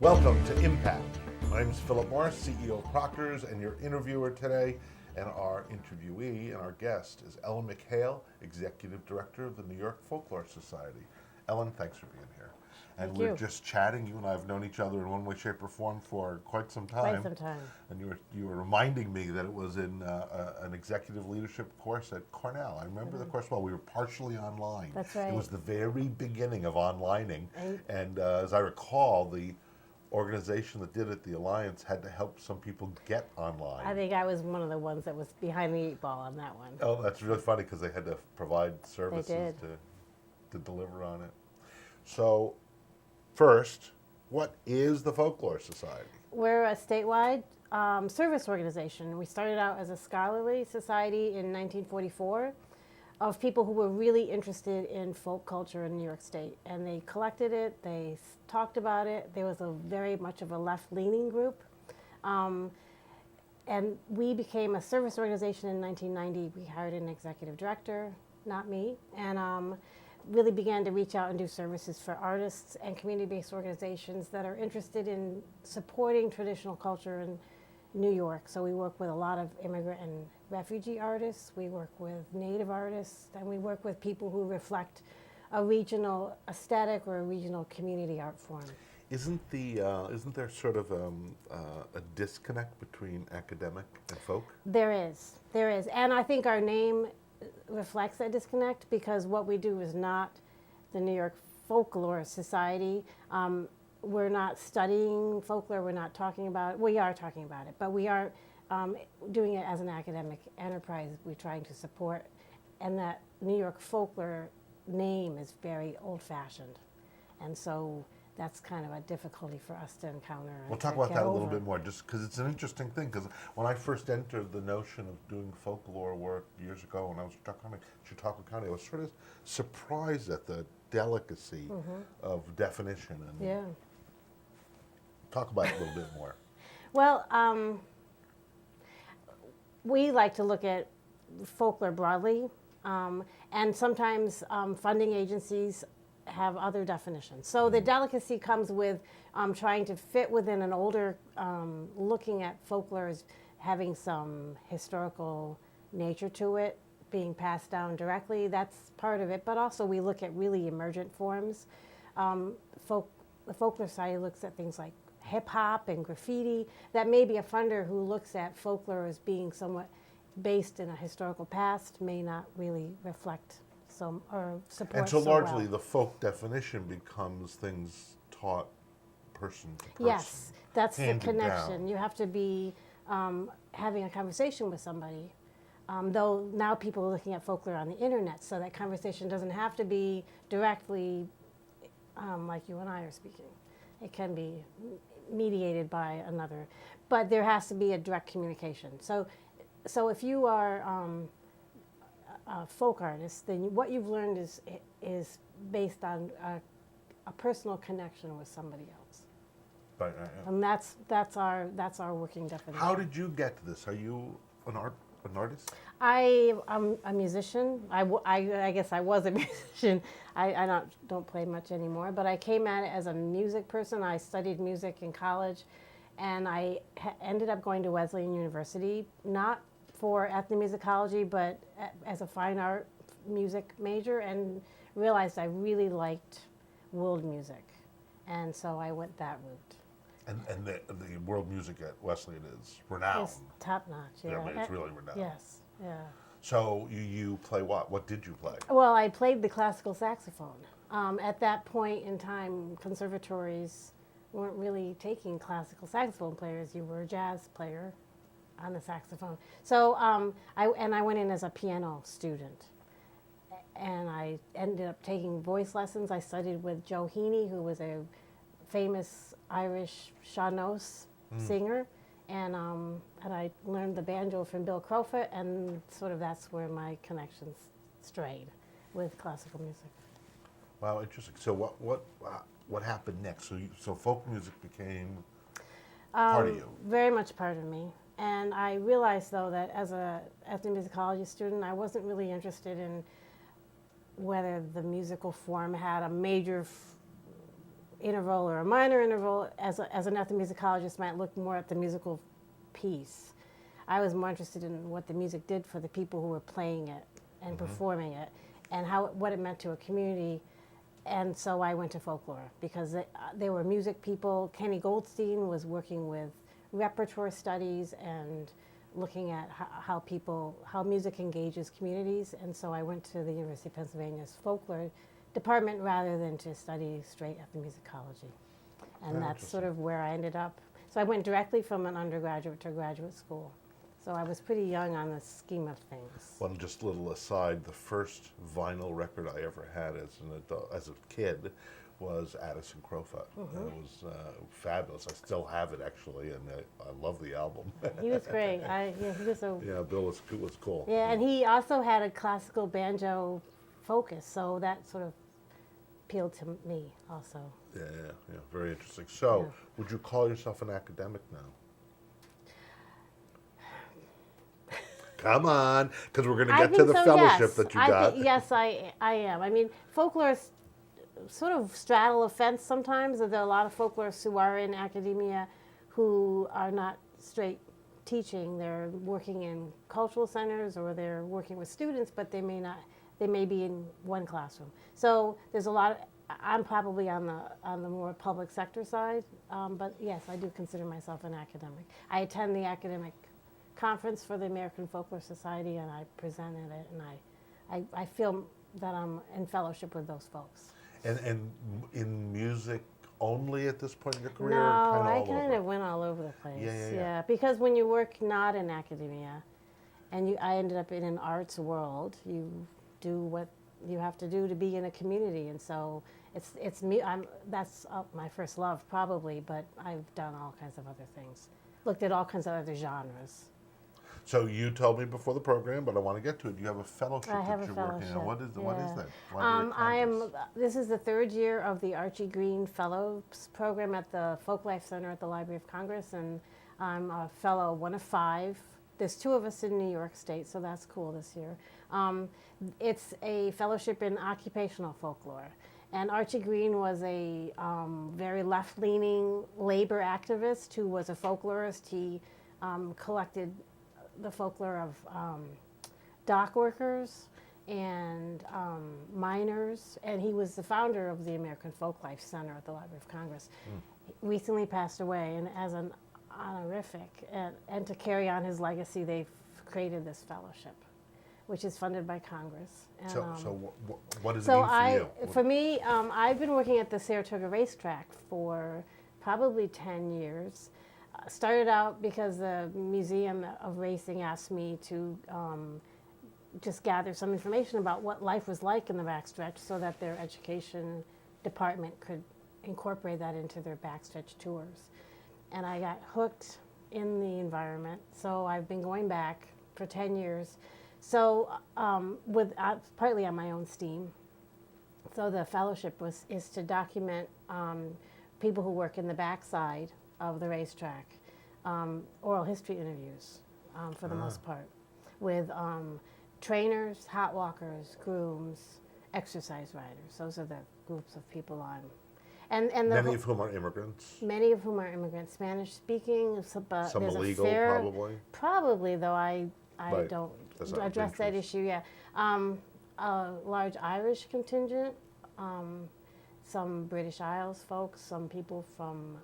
Welcome to MPACT. My name is Philip Morris, CEO of Proctors, and your interviewer today. And our interviewee and our guest is Ellen McHale, Executive Director of the New York Folklore Society. Ellen, thanks for being here. And Thank we're you. just chatting. You and I have known each other in one way, shape, or form for quite some time. Quite some time. And you were reminding me that it was in an executive leadership course at Cornell. I remember the course well. We were partially online. That's right. It was the very beginning of onlining. Right. And as I recall, the organization that did it, the Alliance, had to help some people get online. I think I was one of the ones that was behind the 8 ball on that one. Oh, that's really funny because they had to provide services did. to deliver on it. So, first, what is the Folklore Society? We're a statewide service organization. We started out as a scholarly society in 1944 of people who were really interested in folk culture in New York State. And they collected it, they talked about it. There was a very much of a left-leaning group. And we became a service organization in 1990. We hired an executive director, not me, and really began to reach out and do services for artists and community-based organizations that are interested in supporting traditional culture in New York. So we work with a lot of immigrant and refugee artists, we work with Native artists, and we work with people who reflect a regional aesthetic or a regional community art form. Isn't there sort of a disconnect between academic and folk? There is, and I think our name reflects that disconnect because what we do is not the New York Folklore Society. We're not studying folklore, we're not talking about it. We are talking about it, but we aren't doing it as an academic enterprise. We're trying to support, and that New York Folklore name is very old-fashioned. And so that's kind of a difficulty for us to encounter. We'll talk about that a little bit more, just because it's an interesting thing. Because when I first entered the notion of doing folklore work years ago, when I was in Chautauqua County, I was sort of surprised at the delicacy of definition. And Yeah. talk about it a little bit more. Well, we like to look at folklore broadly, and sometimes funding agencies have other definitions. So the delicacy comes with trying to fit within an older, looking at folklore as having some historical nature to it, being passed down directly. That's part of it. But also we look at really emergent forms. The Folklore Society looks at things like hip hop and graffiti. That may be a funder who looks at folklore as being somewhat based in a historical past, may not really reflect or support. And so largely well. the folk definition becomes things taught person to person. Yes, that's the handed connection. down. You have to be having a conversation with somebody. Though now people are looking at folklore on the internet, so that conversation doesn't have to be directly like you and I are speaking. It can be mediated by another, but there has to be a direct communication. So if you are a folk artist, then what you've learned is based on a personal connection with somebody else. Right, And that's our working definition. How did you get to this? Are you an artist? I'm a musician. I guess I was a musician. I don't play much anymore, but I came at it as a music person. I studied music in college, and I ended up going to Wesleyan University, not for ethnomusicology, but as a fine art music major, and realized I really liked world music, and so I went that route. And the world music at Wesleyan is renowned. It's top notch. Yeah, I mean, it's really renowned. Yes. Yeah. So you play what? What did you play? Well, I played the classical saxophone. At that point in time, conservatories weren't really taking classical saxophone players. You were a jazz player on the saxophone. So I went in as a piano student. And I ended up taking voice lessons. I studied with Joe Heaney, who was a famous Irish sean-nós singer. And I learned the banjo from Bill Crowfoot, and sort of that's where my connections strayed with classical music. Wow, interesting. So what happened next? So folk music became part of you. Very much part of me. And I realized, though, that as an ethnomusicology student, I wasn't really interested in whether the musical form had a major interval or a minor interval, as an ethnomusicologist, might look more at the musical piece. I was more interested in what the music did for the people who were playing it and performing it, and what it meant to a community. And so I went to folklore because they were music people. Kenny Goldstein was working with repertoire studies and looking at how music engages communities. And so I went to the University of Pennsylvania's folklore department rather than to study straight ethnomusicology. And that's sort of where I ended up. So I went directly from an undergraduate to graduate school. So I was pretty young on the scheme of things. Well, just a little aside, the first vinyl record I ever had as an adult, as a kid, was Addison Crowfoot. And it was fabulous. I still have it actually, and I love the album. He was great. He was a Yeah, Bill was cool. Yeah, and he also had a classical banjo focus, so that sort of appealed to me also. Yeah, very interesting. So, Yeah. would you call yourself an academic now? Come on, because we're going to I get to think the so, fellowship yes. that you got. Yes, I am. I mean, folklorists sort of straddle a fence sometimes. There are a lot of folklorists who are in academia who are not straight teaching. They're working in cultural centers or they're working with students, but they may be in one classroom. So there's a lot. I'm probably on the more public sector side, but yes, I do consider myself an academic. I attend the academic conference for the American Folklore Society, and I presented it, and I feel that I'm in fellowship with those folks. And in music only at this point in your career? No, I all kind over? of went all over the place. Yeah. Because when you work not in academia, and I ended up in an arts world, you do what you have to do to be in a community, and so it's me. That's my first love probably, but I've done all kinds of other things. Looked at all kinds of other genres. So you told me before the program, but I want to get to it. You have a fellowship I have that a you're working on. What is yeah. that? Library of Congress. This is the third year of the Archie Green Fellows Program at the Folklife Center at the Library of Congress, and I'm a fellow, one of 5. There's 2 of us in New York State, so that's cool this year. It's a fellowship in occupational folklore. And Archie Green was a very left-leaning labor activist who was a folklorist. He collected the folklore of dock workers and miners, and he was the founder of the American Folklife Center at the Library of Congress. He recently passed away, and as an honorific, and to carry on his legacy, they've created this fellowship, which is funded by Congress. And, So what does it mean for you? For me, I've been working at the Saratoga racetrack for probably 10 years. Started out because the Museum of Racing asked me to just gather some information about what life was like in the backstretch so that their education department could incorporate that into their backstretch tours. And I got hooked in the environment, so I've been going back for 10 years. So partly on my own steam. So the fellowship is to document people who work in the backside of the racetrack, oral history interviews for the most part, with trainers, hot walkers, grooms, exercise riders. Those are the groups of people and Many of whom are immigrants. Many of whom are immigrants, Spanish speaking. Some there's illegal, a fair, probably. Probably, though I Right. don't That's not address of that interest. issue. Yeah, a large Irish contingent, some British Isles folks, some people from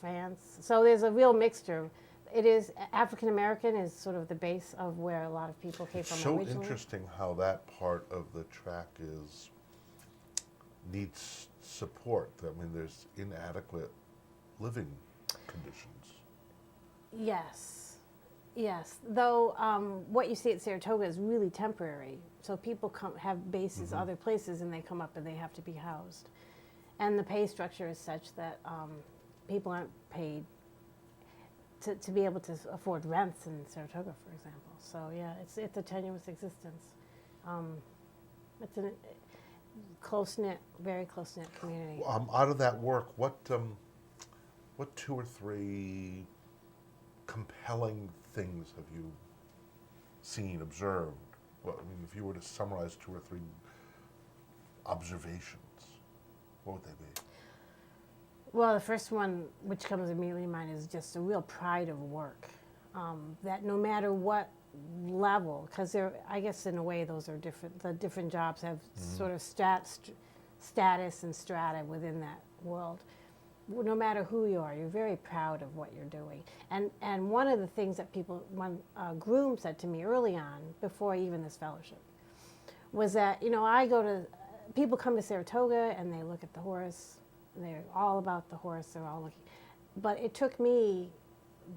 France. So there's a real mixture. It is African American is sort of the base of where a lot of people came from So originally. interesting how that part of the track needs support. I mean, there's inadequate living conditions. Yes. Though what you see at Saratoga is really temporary. So people have bases other places, and they come up and they have to be housed. And the pay structure is such that people aren't paid to be able to afford rents in Saratoga, for example. So yeah, it's a tenuous existence. It's a close-knit, very close-knit community. Out of that work, what 2 or 3 compelling things have you seen, observed? Well, I mean, if you were to summarize 2 or 3 observations. What would they be? Well, the first one, which comes immediately to mind, is just a real pride of work. That no matter what level, because I guess in a way those are different. The different jobs have sort of status and strata within that world. No matter who you are, you're very proud of what you're doing. And one of the things that one groom said to me early on, before even this fellowship, was that, people come to Saratoga and they look at the horse, and they're all about the horse, they're all looking. But it took me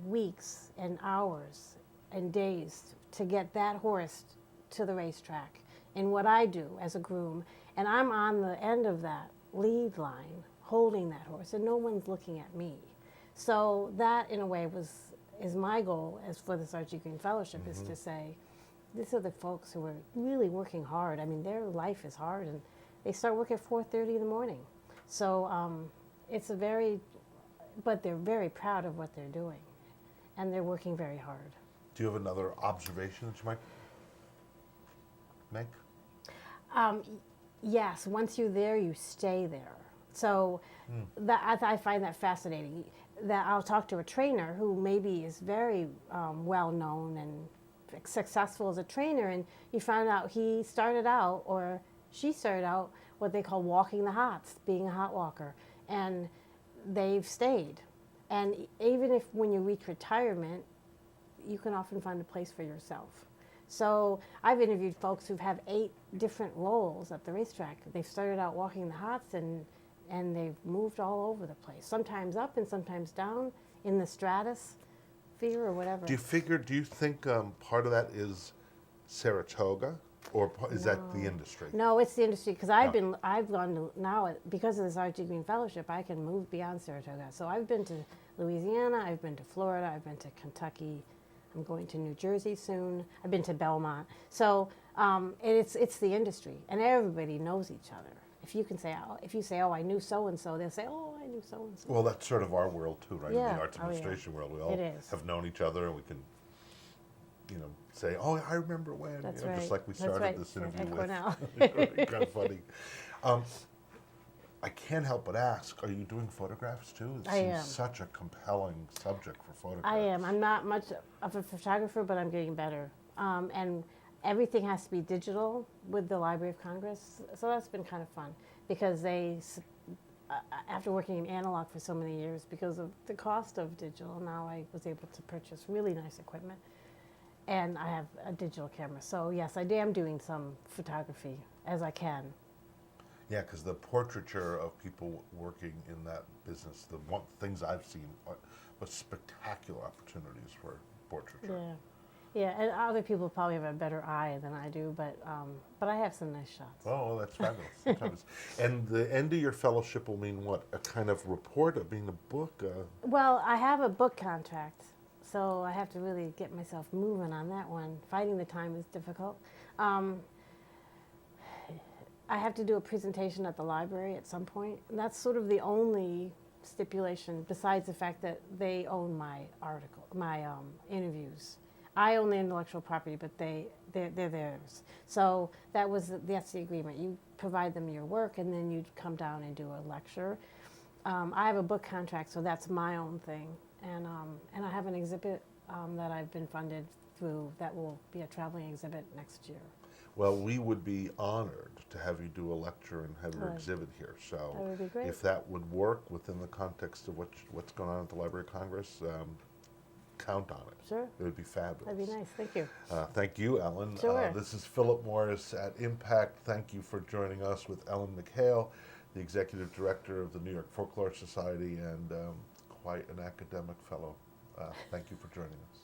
weeks and hours and days to get that horse to the racetrack in what I do as a groom. And I'm on the end of that lead line holding that horse, and no one's looking at me. So that, in a way, is my goal as for this Archie Green Fellowship, is to say, these are the folks who are really working hard. I mean, their life is hard, and they start work at 4:30 in the morning. So but they're very proud of what they're doing, and they're working very hard. Do you have another observation that you might make? Yes, once you're there, you stay there. So I find that fascinating. That I'll talk to a trainer who maybe is very well known and successful as a trainer, and you find out he started out, or she started out, what they call walking the hots, being a hot walker, and they've stayed. And even if when you reach retirement, you can often find a place for yourself. So I've interviewed folks who've had 8 different roles at the racetrack. They've started out walking the hots, and they've moved all over the place, sometimes up and sometimes down in the stratosphere or whatever. Do you think part of that is Saratoga, or is that the industry? No, it's the industry, because I've gone to, now because of this Archie Green Fellowship, I can move beyond Saratoga. So I've been to Louisiana, I've been to Florida, I've been to Kentucky, I'm going to New Jersey soon, I've been to Belmont. So it's the industry, and everybody knows each other. If you say, oh, I knew so-and-so, they'll say, oh, I knew so-and-so. Well, that's sort of our world too, right? Yeah. In the arts administration world, we all It is. have known each other, and we can, say, oh, I remember when. That's Just right. like we That's started right. this interview At with. Cornell. Kind of funny. I can't help but ask, are you doing photographs too? It I seems am. such a compelling subject for photographs. I am. I'm not much of a photographer, but I'm getting better. And everything has to be digital with the Library of Congress. So that's been kind of fun, because after working in analog for so many years, because of the cost of digital, now I was able to purchase really nice equipment. And I have a digital camera. So yes, I am doing some photography as I can. Yeah, because the portraiture of people working in that business, things I've seen are spectacular opportunities for portraiture. Yeah, and other people probably have a better eye than I do, but I have some nice shots. Oh, well, that's fabulous. And the end of your fellowship will mean what? A kind of report, a book? Well, I have a book contract, so I have to really get myself moving on that one. Finding the time is difficult. I have to do a presentation at the library at some point. And that's sort of the only stipulation, besides the fact that they own my interviews. I own the intellectual property, but they're theirs. So that's the agreement. You provide them your work, and then you come down and do a lecture. I have a book contract, so that's my own thing. And I have an exhibit that I've been funded through that will be a traveling exhibit next year. Well, we would be honored to have you do a lecture and have your exhibit here. So That would be great. if that would work within the context of what's going on at the Library of Congress, count on it. Sure. It would be fabulous. That'd be nice. Thank you. Thank you, Ellen. Sure. This is Philip Morris at MPACT. Thank you for joining us with Ellen McHale, the Executive Director of the New York Folklore Society, and quite an academic fellow. Thank you for joining us.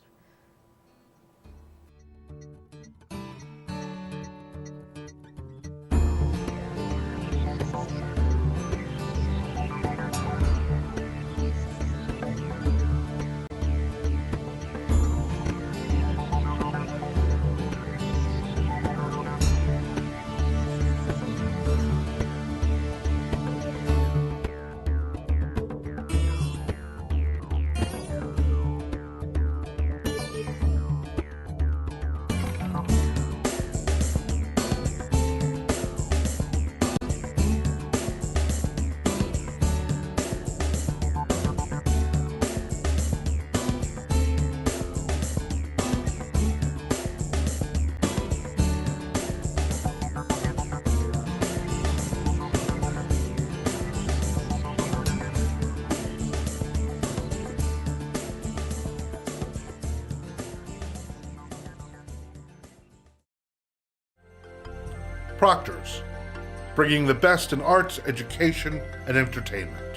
Proctors, bringing the best in arts, education, and entertainment.